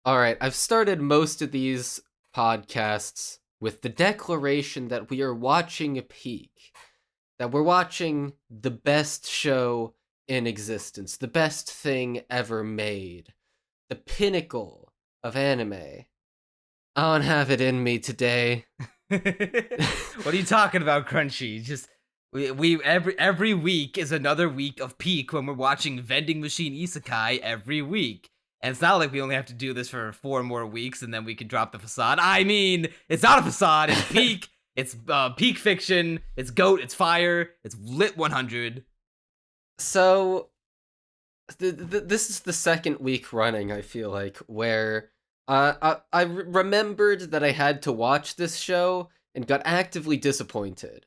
All right, I've started most of these podcasts with the declaration that we are watching a peak, that we're watching the best show in existence, the best thing ever made, the pinnacle of anime. I don't have it in me today. What are you talking about, Crunchy? Just we every week is another week of peak when we're watching Vending Machine Isekai every week. And it's not like we only have to do this for 4 more weeks and then we can drop the facade. I mean, it's not a facade, it's peak. It's peak fiction. It's goat, it's fire, it's lit 100. So, this is the second week running, I feel like, where I remembered that I had to watch this show and got actively disappointed.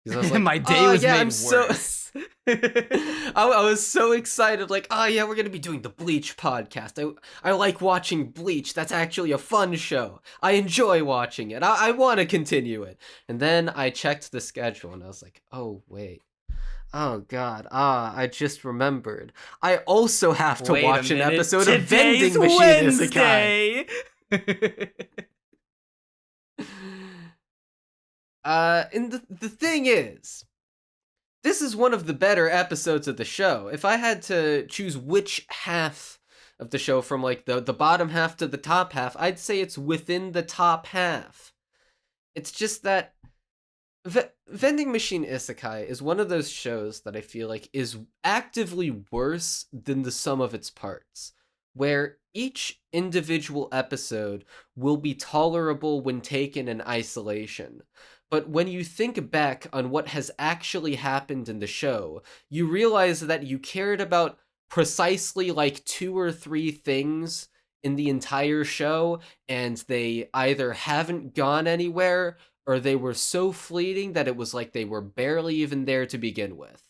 Because I was like, My day oh was yeah, made I'm so worse. I was so excited, like, oh yeah, we're gonna be doing the Bleach podcast. I like watching Bleach. That's actually a fun show. I enjoy watching it. I want to continue it. And then I checked the schedule and I was like, oh wait. Oh god, I just remembered. I also have to Wait a watch an minute. episode of Today's Vending Machine Isekai. Wednesday. And the thing is, this is one of the better episodes of the show. If I had to choose which half of the show from like the bottom half to the top half, I'd say it's within the top half. It's just that Vending Machine Isekai is one of those shows that I feel like is actively worse than the sum of its parts, where each individual episode will be tolerable when taken in isolation. But when you think back on what has actually happened in the show, you realize that you cared about precisely like 2 or 3 things in the entire show, and they either haven't gone anywhere or they were so fleeting that it was like they were barely even there to begin with.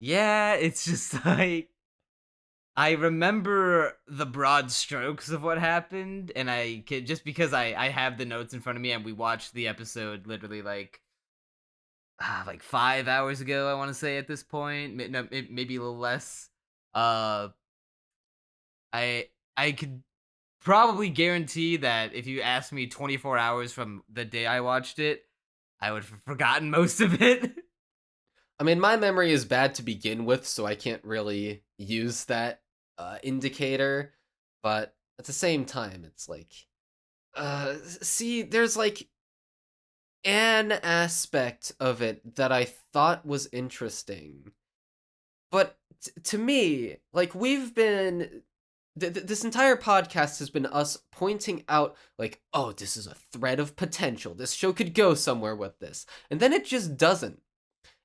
Yeah, it's just like I remember the broad strokes of what happened, and I can just because I have the notes in front of me, and we watched the episode literally like 5 hours ago. I want to say at this point, no, maybe a little less. Uh, I could probably guarantee that if you asked me 24 hours from the day I watched it, I would have forgotten most of it. I mean, my memory is bad to begin with, so I can't really use that indicator, but at the same time, it's like, see, there's like an aspect of it that I thought was interesting, but to me, like, we've been this entire podcast has been us pointing out like, oh, this is a thread of potential, this show could go somewhere with this, and then it just doesn't.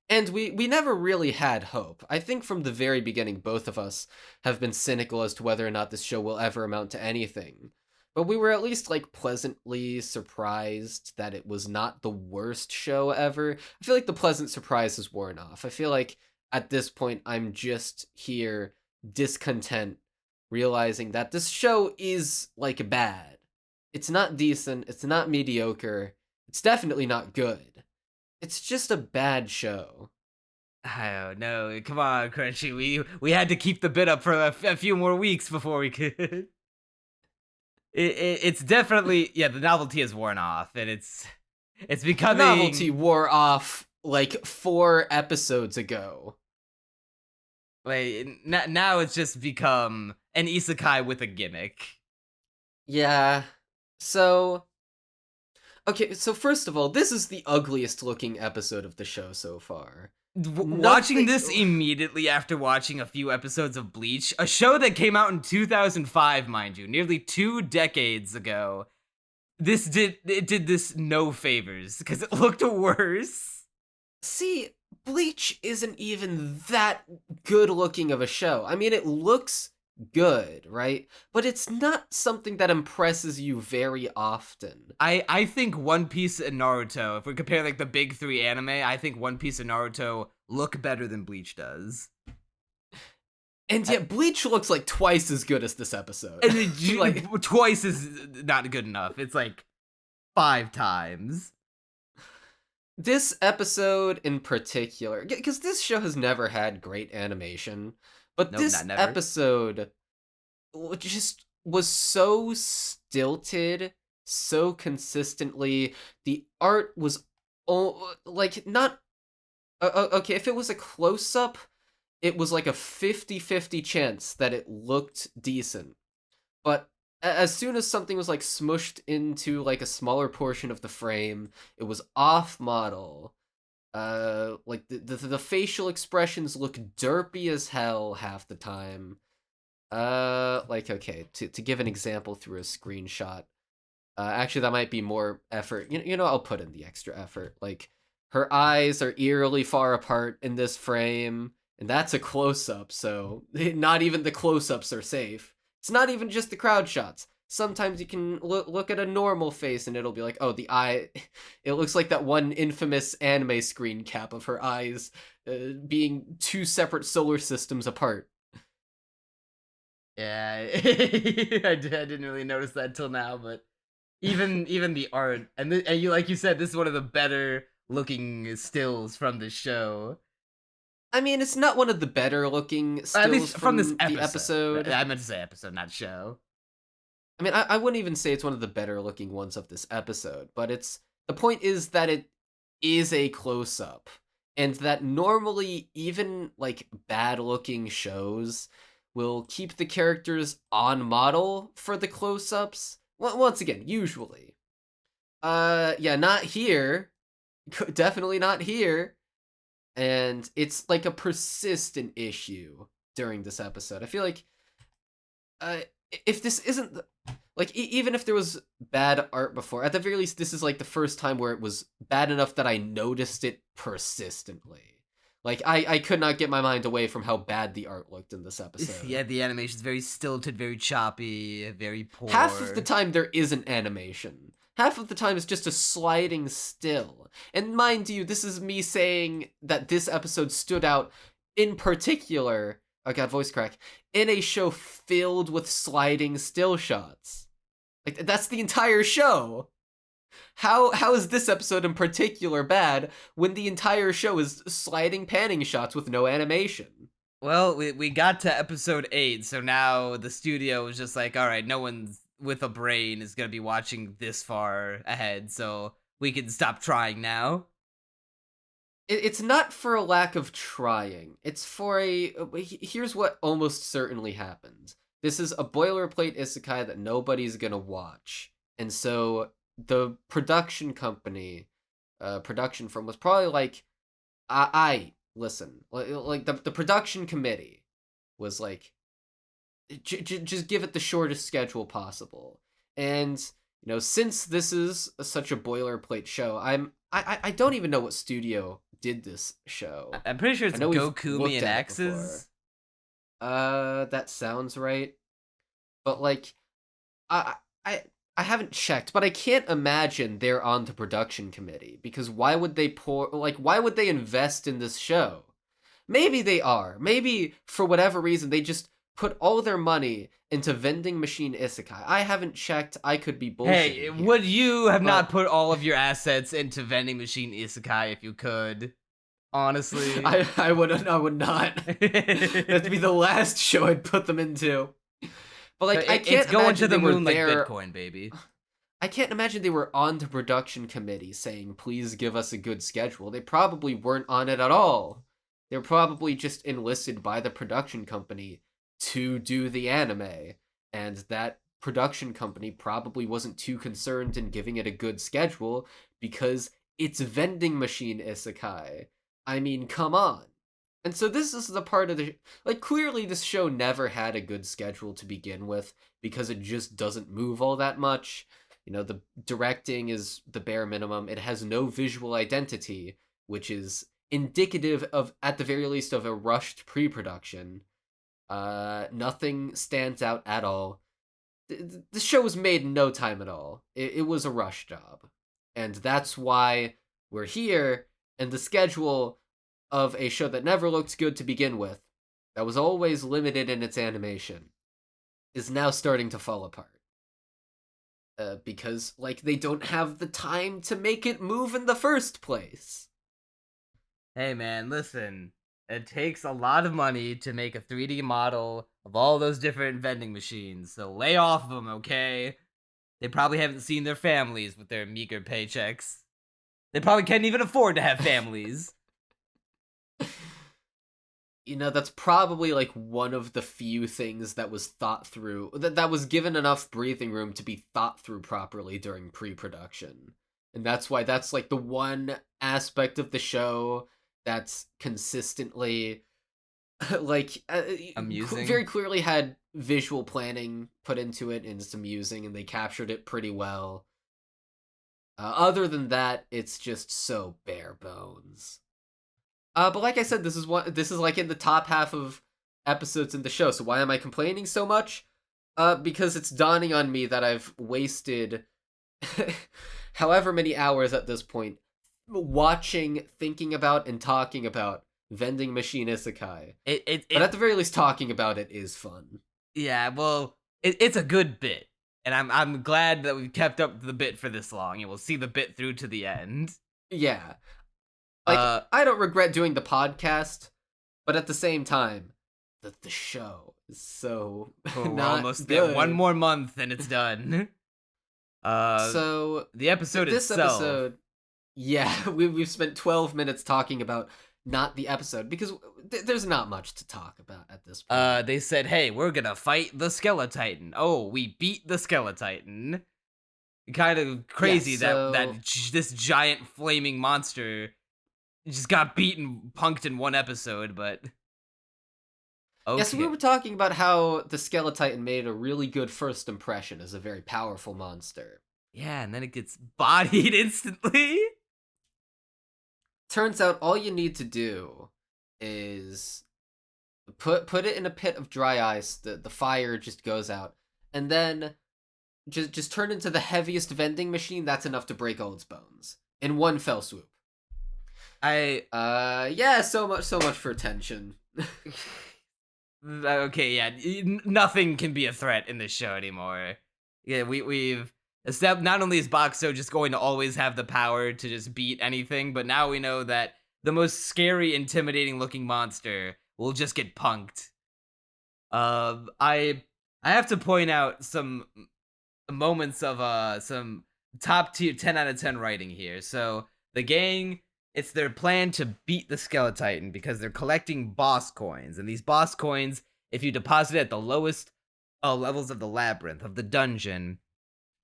And we never really had hope. I think from the very beginning, both of us have been cynical as to whether or not this show will ever amount to anything. But we were at least like pleasantly surprised that it was not the worst show ever. I feel like the pleasant surprise has worn off. I feel like at this point I'm just here discontent, realizing that this show is like bad. It's not decent, it's not mediocre, it's definitely not good. It's just a bad show. I don't know. Come on, Crunchy. We had to keep the bid up for a few more weeks before we could. It's definitely the novelty has worn off, and it's The becoming novelty wore off like 4 episodes ago. like now it's just become an isekai with a gimmick. Yeah. So, okay, so first of all, this is the ugliest looking episode of the show so far. Watching Nothing. this immediately after watching a few episodes of Bleach, a show that came out in 2005, mind you, nearly 2 decades ago, it did this no favors because it looked worse. See, Bleach isn't even that good looking of a show. I mean, it looks good, right? But it's not something that impresses you very often. I think One Piece and Naruto, if we compare like the big three anime, I think One Piece and Naruto look better than Bleach does. And yet, Bleach looks like twice as good as this episode. And like, twice is not good enough. It's like 5 times. this episode in particular, because this show has never had great animation, but Nope, this not never. episode just was so stilted, so consistently. The art was like not okay, if it was a close up, it was like a 50-50 chance that it looked decent. But as soon as something was like smushed into like a smaller portion of the frame, it was off model. Like the facial expressions look derpy as hell half the time. Like okay, to give an example through a screenshot. Actually, that might be more effort. You know, I'll put in the extra effort. Like her eyes are eerily far apart in this frame, and that's a close up. So not even the close ups are safe. It's not even just the crowd shots. Sometimes you can look at a normal face and it'll be like, oh, the eye. It looks like that one infamous anime screen cap of her eyes being two separate solar systems apart. Yeah, I didn't really notice that till now, but even the art and you like you said, this is one of the better looking stills from the show. I mean, it's not one of the better looking At stills least from this from the episode. episode. I meant to say episode, not show. I mean, I wouldn't even say it's one of the better looking ones of this episode, but the point is that it is a close up, and that normally even like bad looking shows will keep the characters on model for the close ups. Once again, usually. Yeah, not here. Definitely not here. And it's like a persistent issue during this episode. I feel like uh, if this isn't like even if there was bad art before, at the very least, this is like the first time where it was bad enough that I noticed it persistently. Like I could not get my mind away from how bad the art looked in this episode. Yeah, the animation's very stilted, very choppy, very poor. Half of the time there isn't animation. Half of the time it's just a sliding still. And mind you, this is me saying that this episode stood out in particular, oh god, voice crack, in a show filled with sliding still shots. Like that's the entire show. How is this episode in particular bad when the entire show is sliding panning shots with no animation? Well, we got to episode 8, so now the studio is just like, all right, no one's with a brain is gonna be watching this far ahead, so we can stop trying now. It's not for a lack of trying. It's for a here's what almost certainly happened. This is a boilerplate isekai that nobody's gonna watch, and so the production company, production firm was probably like, I listen, like the production committee was like, just give it the shortest schedule possible. And you know, since this is such a boilerplate show, I don't even know what studio did this show. I'm pretty sure I it's know we've Goku looked Me and at it X's. before. That sounds right. But like, I I I haven't checked, but I can't imagine they're on the production committee because why would they invest in this show? Maybe they are. Maybe for whatever reason they just put all their money into vending machine isekai. I haven't checked. I could be bullshitting Hey, here. would you have not But put all of your assets into vending machine isekai if you could? Honestly. I would not. That'd be the last show I'd put them into. But like I can't it's going imagine to the they were moon like there. Bitcoin, baby. I can't imagine they were on the production committee saying, please give us a good schedule. They probably weren't on it at all. They were probably just enlisted by the production company to do the anime. And that production company probably wasn't too concerned in giving it a good schedule because it's vending machine isekai. I mean, come on. And so this is the part of the like clearly this show never had a good schedule to begin with because it just doesn't move all that much. You know, the directing is the bare minimum. It has no visual identity, which is indicative of, at the very least, of a rushed pre-production. Nothing stands out at all. The show was made in no time at all. It was a rush job. And that's why we're here, and the schedule of a show that never looked good to begin with, that was always limited in its animation, is now starting to fall apart. Because, like, they don't have the time to make it move in the first place. Hey man, listen. It takes a lot of money to make a 3D model of all those different vending machines, so lay off them, okay? They probably haven't seen their families with their meager paychecks. They probably can't even afford to have families. That's probably like one of the few things that was thought through, that was given enough breathing room to be thought through properly during pre-production. And that's why that's like the one aspect of the show that's consistently like very Amusing. clearly had visual planning put into it, and it's amusing, and they captured it pretty well. Other than that, it's just so bare bones. But like I said, this is like in the top half of episodes in the show. So why am I complaining so much? Because it's dawning on me that I've wasted however many hours at this point watching, thinking about, and talking about Vending Machine Isekai. But at the very least, talking about it is fun. Yeah, well, it's a good bit, and I'm glad that we've kept up the bit for this long, and we'll see the bit through to the end. Yeah. Like, I don't regret doing the podcast, but at the same time, the show is so we're not almost good. there. One more month and it's done. So the episode this itself. episode, yeah, we've spent 12 minutes talking about not the episode because there's not much to talk about at this point. They said, "Hey, we're gonna fight the Skeletitan." Oh, we beat the Skeletitan. Kind of crazy that this giant flaming monster just got beaten, punked in one episode, but okay. Yeah, so we were talking about how the Skeletitan made a really good first impression as a very powerful monster. Yeah, and then it gets bodied instantly. Turns out all you need to do is put it in a pit of dry ice, the fire just goes out, and then just turn into the heaviest vending machine. That's enough to break all its bones in one fell swoop. Yeah, so much for tension. Okay, yeah, nothing can be a threat in this show anymore. Yeah, we've established, not only is boxxo just going to always have the power to just beat anything, but now we know that the most scary, intimidating looking monster will just get punked. I have to point out some moments of some top tier 10 out of 10 writing here. So the gang, it's their plan to beat the Skeletitan because they're collecting boss coins. And these boss coins, if you deposit at the lowest levels of the labyrinth, of the dungeon,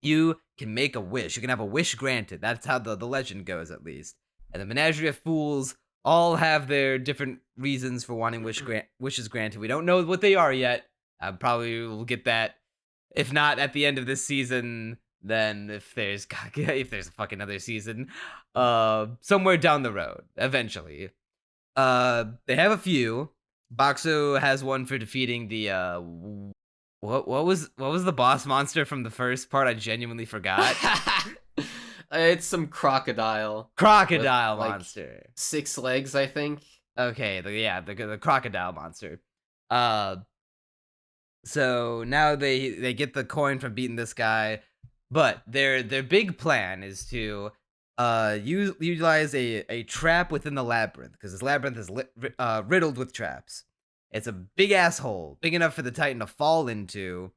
you can make a wish. You can have a wish granted. That's how the legend goes, at least. And the Menagerie of Fools all have their different reasons for wanting wishes granted. We don't know what they are yet. I probably will get that. If not at the end of this season, then if there's a fucking other season, somewhere down the road, eventually. They have a few. boxxo has one for defeating the what was the boss monster from the first part? I genuinely forgot. It's some crocodile. Crocodile with, monster. 6 legs, I think. Okay, the crocodile monster. So now they get the coin from beating this guy, but their big plan is to utilize a trap within the labyrinth, because this labyrinth is riddled with traps. It's a big asshole, big enough for the Titan to fall into,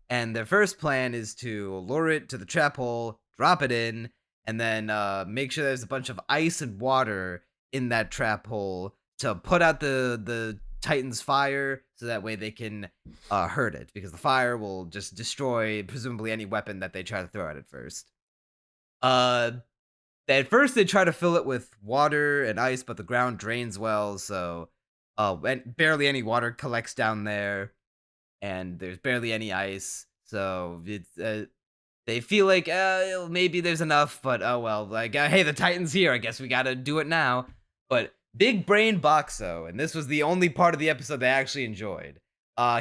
and their first plan is to lure it to the trap hole, drop it in, and then make sure there's a bunch of ice and water in that trap hole to put out the Titan's fire, so that way they can hurt it, because the fire will just destroy presumably any weapon that they try to throw at it first. At first they try to fill it with water and ice, but the ground drains well, so barely any water collects down there, and there's barely any ice, so it's they feel like maybe there's enough, but oh well, like hey, the Titan's here, I guess we gotta do it now. But big brain boxxo, and this was the only part of the episode they actually enjoyed.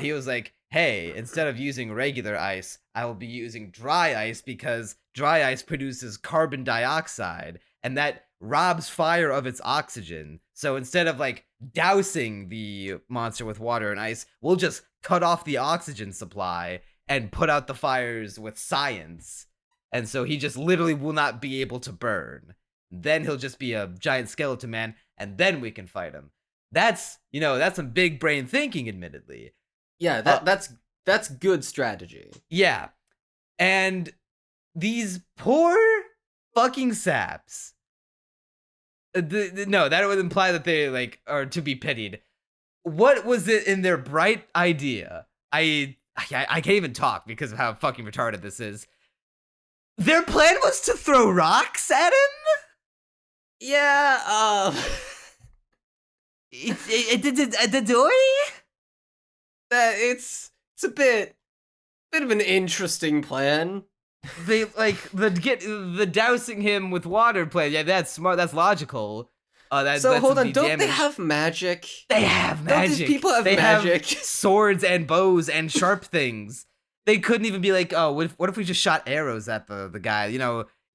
He was like, hey, instead of using regular ice, I will be using dry ice, because dry ice produces carbon dioxide, and that robs fire of its oxygen. So instead of like dousing the monster with water and ice, we'll just cut off the oxygen supply and put out the fires with science. And so he just literally will not be able to burn. Then he'll just be a giant skeleton man, and then we can fight him. That's, that's some big brain thinking, admittedly. Yeah, Uh, that's good strategy. yeah. And these poor fucking saps. No, that would imply that they like are to be pitied. What was it in their bright idea? I can't even talk because of how fucking retarded this is. Their plan was to throw rocks at him? Yeah, The door? that it's a bit of an interesting plan. They like the dousing him with water plan. Yeah, that's smart. That's logical. That So lets hold him on, be don't they damaged. have magic? They have Don't magic. these people have they magic? have swords and bows and sharp things. They couldn't even be like, oh, what if we just shot arrows at the guy?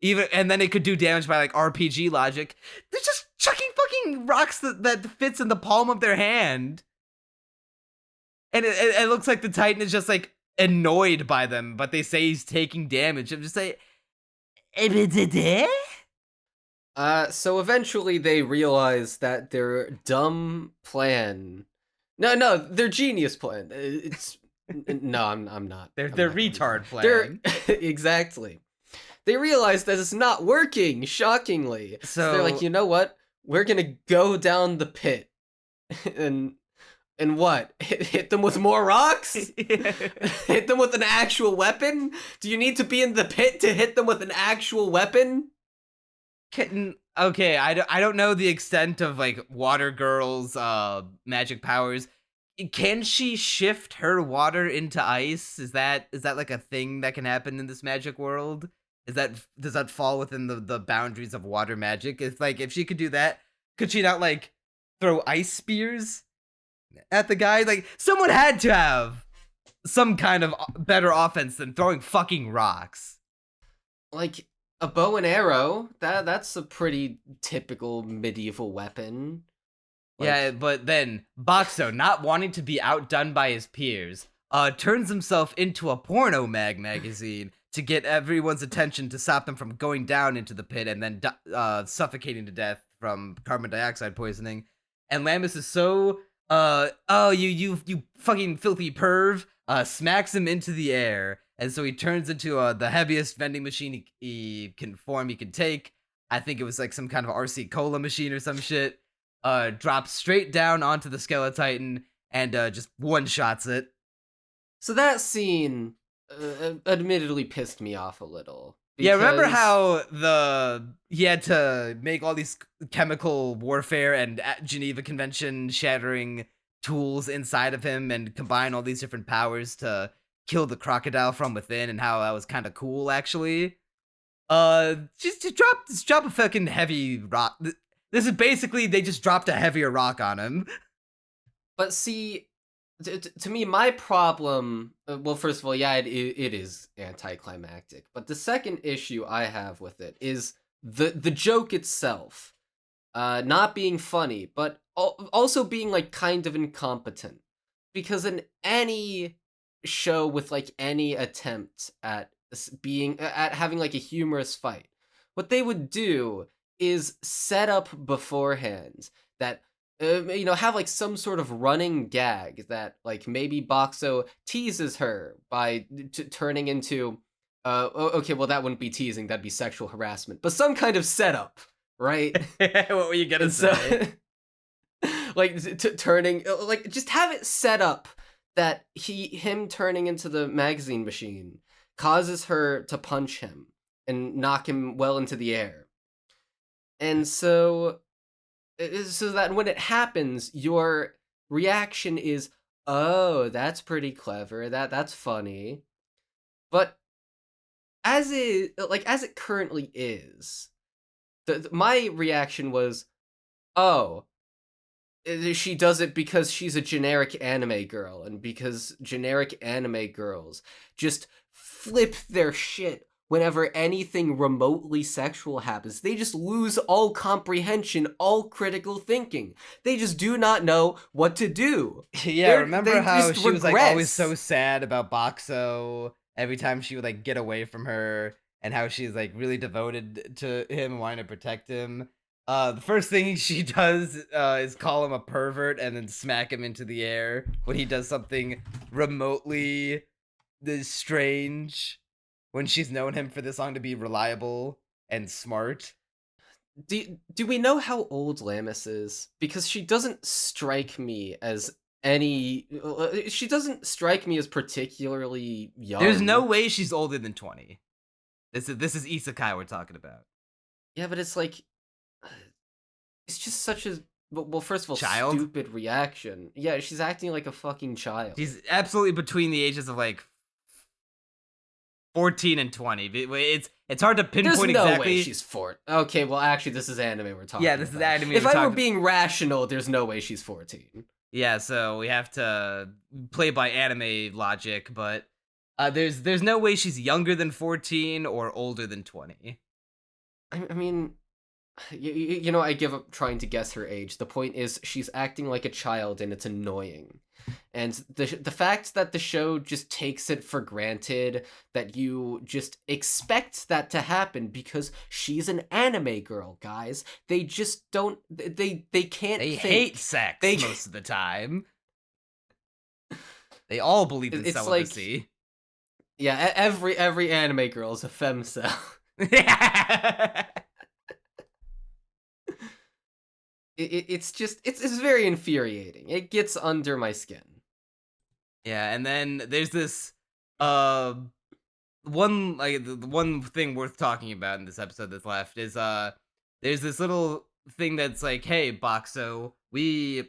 Even and then it could do damage by like RPG logic. They're just chucking fucking rocks that fits in the palm of their hand. And it looks like the Titan is just like annoyed by them, but they say he's taking damage. I'm just like, So eventually they realize that their dumb plan. No, their genius plan. It's no, I'm not. Their I'm not going retard there. plan. Exactly. They realize that it's not working. Shockingly, so they're like, you know what? We're gonna go down the pit, and what? Hit them with more rocks? Hit them with an actual weapon? Do you need to be in the pit to hit them with an actual weapon? Okay, I don't know the extent of like Water Girl's magic powers. Can she shift her water into ice? Is that like a thing that can happen in this magic world? Does that fall within the boundaries of water magic? If she could do that, could she not like throw ice spears at the guy? Like someone had to have some kind of better offense than throwing fucking rocks. Like a bow and arrow, that's a pretty typical medieval weapon. Yeah, but then Boxxo, not wanting to be outdone by his peers, turns himself into a porno magazine to get everyone's attention to stop them from going down into the pit and then suffocating to death from carbon dioxide poisoning. And Lammis is so, oh, you fucking filthy perv, smacks him into the air. And so he turns into the heaviest vending machine he can take. I think it was like some kind of RC Cola machine or some shit. Drops straight down onto the Skeleton and just one-shots it. So that scene admittedly pissed me off a little. Yeah, remember how he had to make all these chemical warfare and Geneva Convention shattering tools inside of him and combine all these different powers to kill the crocodile from within, and how that was kind of cool, actually. Just drop a fucking heavy rock. This is basically, they just dropped a heavier rock on him. But see, to me, my problem, well, first of all, yeah, it is anticlimactic. But the second issue I have with it is the joke itself. Not being funny, but also being like kind of incompetent. Because in any show with like any attempt at having like a humorous fight, what they would do is set up beforehand that have like some sort of running gag that like maybe Boxxo teases her by turning into okay, well that wouldn't be teasing, that'd be sexual harassment, but some kind of setup, right? What were you gonna say? Like turning, like just have it set up that him turning into the magazine machine causes her to punch him and knock him well into the air. And so that when it happens, your reaction is, "Oh, that's pretty clever. That's funny." But as it currently is, my reaction was, "Oh, she does it because she's a generic anime girl, and because generic anime girls just flip their shit whenever anything remotely sexual happens. They just lose all comprehension, all critical thinking. They just do not know what to do." Yeah, remember how she was like always regress. so sad about Boxxo every time she would like get away from her, and how she's like really devoted to him and wanting to protect him. The first thing she does is call him a pervert and then smack him into the air when he does something remotely strange. When she's known him for this long to be reliable and smart. Do we know how old Lammis is? Because she doesn't strike me as she doesn't strike me as particularly There's no young. way she's older than 20. This is Isekai we're talking about. Yeah, but it's like it's just such a well, first of all, Child? stupid reaction. Yeah, she's acting like a fucking child. She's absolutely between the ages of like 14 and 20. It's hard to There's pinpoint no exactly. way she's 14. Okay, well, actually, this is anime we're talking Yeah, about. this is anime If we're I were talking. being rational, there's no way she's 14. Yeah, so we have to play by anime logic, but there's no way she's younger than 14 or older than 20. I mean, you know, I give up trying to guess her age. The point is, she's acting like a child, and it's annoying. And the fact that the show just takes it for granted that you just expect that to happen because she's an anime girl, guys. They just don't. They can't. They think. hate sex They most of the time. They all believe in It's celibacy. yeah, every anime girl is a femcel. It's just it's very infuriating. It gets under my skin. Yeah, and then there's this one like the one thing worth talking about in this episode that's left is there's this little thing that's like, hey, Boxxo, we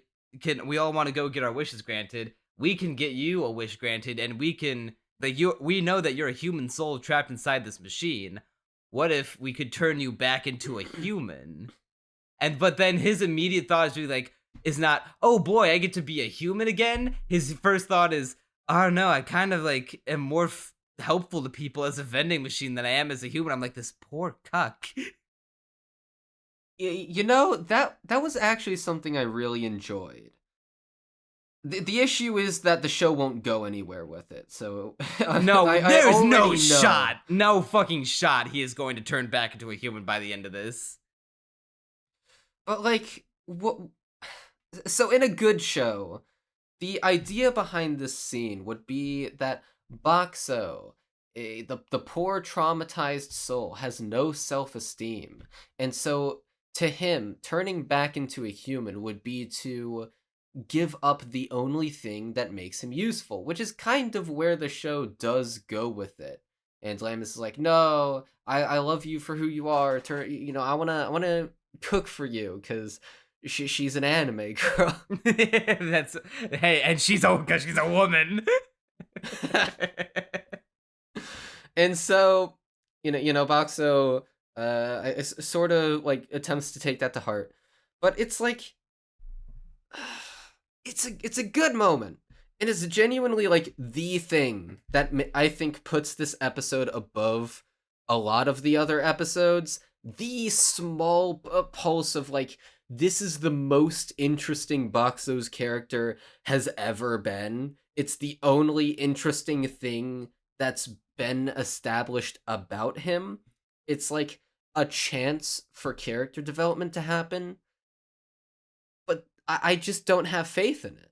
all want to go get our wishes granted. We can get you a wish granted, and we know that you're a human soul trapped inside this machine. What if we could turn you back into a human? But then his immediate thought is really like, is not, oh boy, I get to be a human again. His first thought is, oh no, I kind of like am more helpful to people as a vending machine than I am as a human. I'm like, this poor cuck. You know, that was actually something I really enjoyed. The issue is that the show won't go anywhere with it. So No, there's no know. shot, no fucking shot he is going to turn back into a human by the end of this. But like, what? So in a good show, the idea behind this scene would be that Boxxo, the poor traumatized soul, has no self-esteem, and so to him, turning back into a human would be to give up the only thing that makes him useful, which is kind of where the show does go with it. And Lammis is like, no, I love you for who you are. I wanna cook for you because she's an anime girl. That's hey, and she's a woman. And so, Boxxo sort of like attempts to take that to heart, but it's like it's a good moment. It is genuinely like the thing that I think puts this episode above a lot of the other episodes. The small pulse of like, this is the most interesting Boxxo's character has ever been. It's the only interesting thing that's been established about him. It's like a chance for character development to happen, but I just don't have faith in it.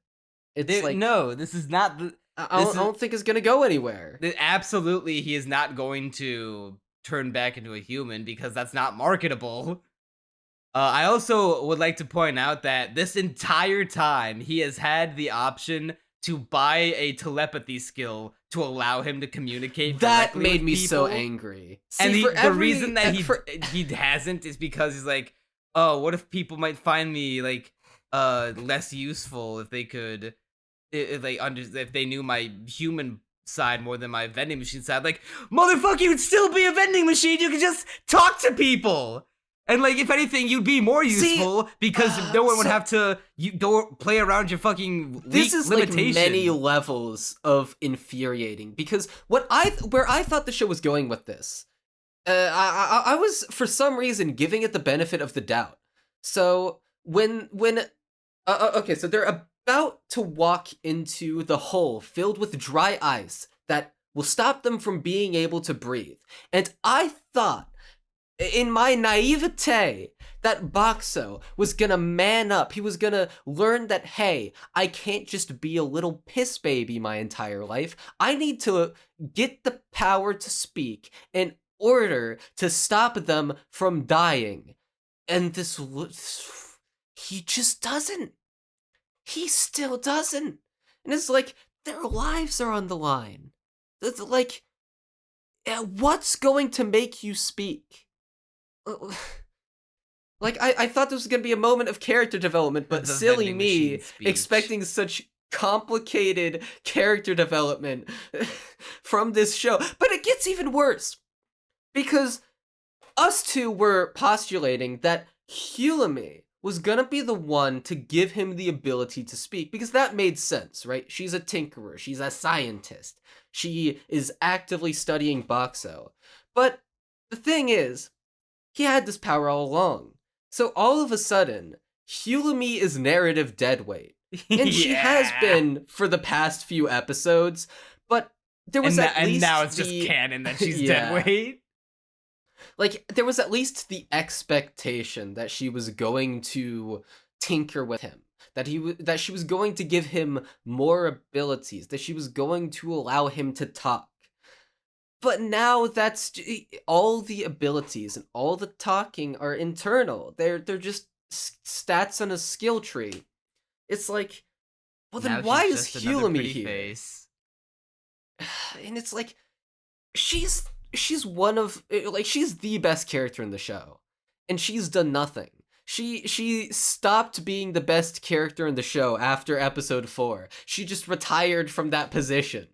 It's like, no, this is not the. I don't think it's gonna go anywhere. Absolutely, he is not going to turn back into a human because that's not marketable. I also would like to point out that this entire time he has had the option to buy a telepathy skill to allow him to communicate. That made with me people. so angry. See, And the reason that for, he hasn't is because he's like, oh, what if people might find me like less useful if they could, if they knew my human side more than my vending machine side. Like, motherfucker, you'd still be a vending machine. You could just talk to people. And like, if anything, you'd be more useful because no one would have to go play around your fucking this is limitations. Like many levels of infuriating because where I thought the show was going with this, I was for some reason giving it the benefit of the doubt. So okay, so they're about to walk into the hole filled with dry ice that will stop them from being able to breathe, and I thought in my naivete, that boxxo was gonna man up. He was gonna learn that, hey, I can't just be a little piss baby my entire life. I need to get the power to speak in order to stop them from dying. And he just doesn't. He still doesn't. And it's like, their lives are on the line. It's like, what's going to make you speak? Like, I thought this was going to be a moment of character development, but The silly vending me machine speech. expecting such complicated character development from this show. But it gets even worse, because us two were postulating that hulemy was gonna be the one to give him the ability to speak, because that made sense, right? She's a tinkerer, she's a scientist, she is actively studying boxxo. But the thing is, he had this power all along. So all of a sudden, hulemy is narrative deadweight. And she has been for the past few episodes, but there was and now it's just canon that she's deadweight. Like, there was at least the expectation that she was going to tinker with him, that she was going to give him more abilities, that she was going to allow him to talk. But now that's all the abilities and all the talking are internal. They're just stats on a skill tree. It's like, well, then why is hulemy here? Face. And it's like, she's one of, like, she's the best character in the show, and she's done nothing. She stopped being the best character in the show after episode 4. She just retired from that position.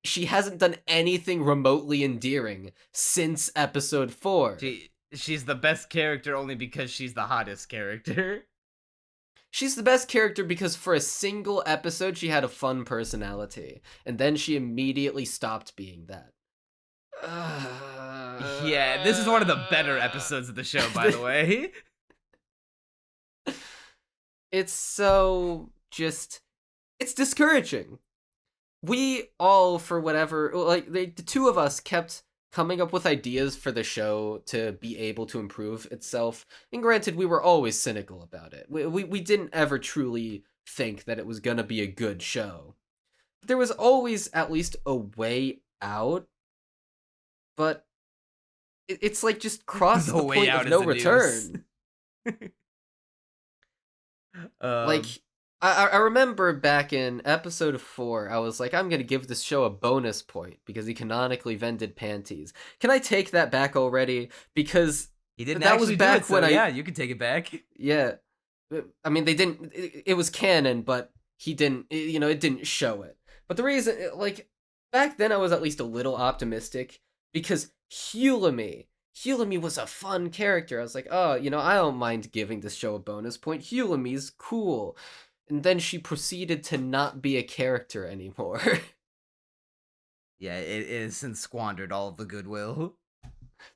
She hasn't done anything remotely endearing since episode 4. She's the best character only because she's the hottest character. She's the best character because for a single episode she had a fun personality, and then she immediately stopped being that. Yeah, this is one of the better episodes of the show, by the way. It's so just, it's discouraging. We all, for whatever, like, the two of us kept coming up with ideas for the show to be able to improve itself. And granted, we were always cynical about it. We didn't ever truly think that it was gonna be a good show. There was always at least a way out. But it's like just cross the point of no return. Like, I remember back in episode 4, I was like, I'm gonna give this show a bonus point because he canonically vended panties. Can I take that back already? Because he didn't. That was back when yeah, you can take it back. Yeah, I mean, they didn't. It was canon, but he didn't. It didn't show it. But the reason, like, back then, I was at least a little optimistic. Because hulemy was a fun character. I was like, oh, I don't mind giving this show a bonus point. Hulemy's cool. And then she proceeded to not be a character anymore. Yeah, it has since squandered all of the goodwill.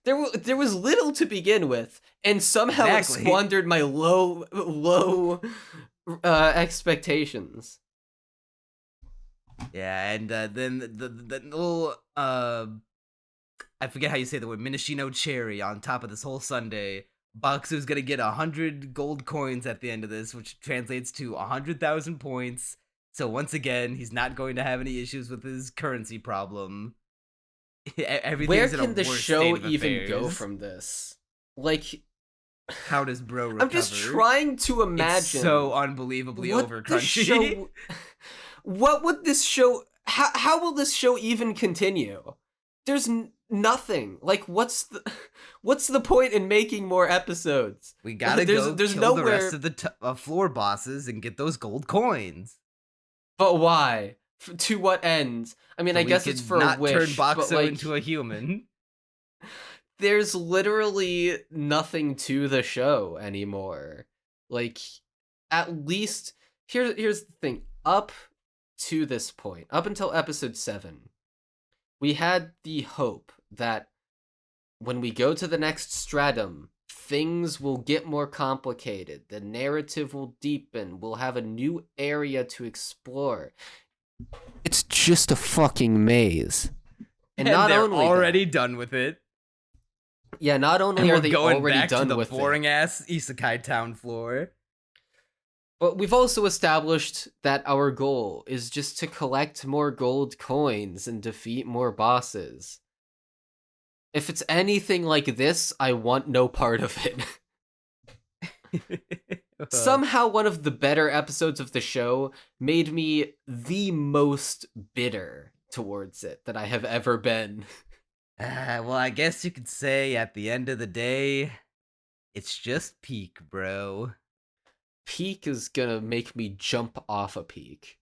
There was little to begin with, and somehow it squandered my low expectations. Yeah, and then the little I forget how you say the word, Minishino cherry on top of this whole Sunday. Boxxo's gonna get 100 gold coins at the end of this, which translates to 100,000 points. So once again, he's not going to have any issues with his currency problem. Where can the show even go from this? Like, how does bro recover? I'm just trying to imagine. It's so unbelievably over crunchy. What would this show? How will this show even continue? There's nothing. Like, what's the point in making more episodes? We gotta kill the rest of the floor bosses and get those gold coins. But why? To what end? I mean, I guess it's for a wish. Turn boxxo into a human. There's literally nothing to the show anymore. Like, at least here's the thing. Up to this point, up until episode 7, we had the hope that when we go to the next stratum, things will get more complicated, the narrative will deepen, we'll have a new area to explore. It's just a fucking maze. And not they're only already done with it. Yeah, not And only are we're they going already back to done the with it, boring ass Isekai town floor. but we've also established that our goal is just to collect more gold coins and defeat more bosses. If it's anything like this, I want no part of it. Somehow one of the better episodes of the show made me the most bitter towards it that I have ever been. Well, I guess you could say at the end of the day, it's just peak, bro. Peak is gonna make me jump off a peak.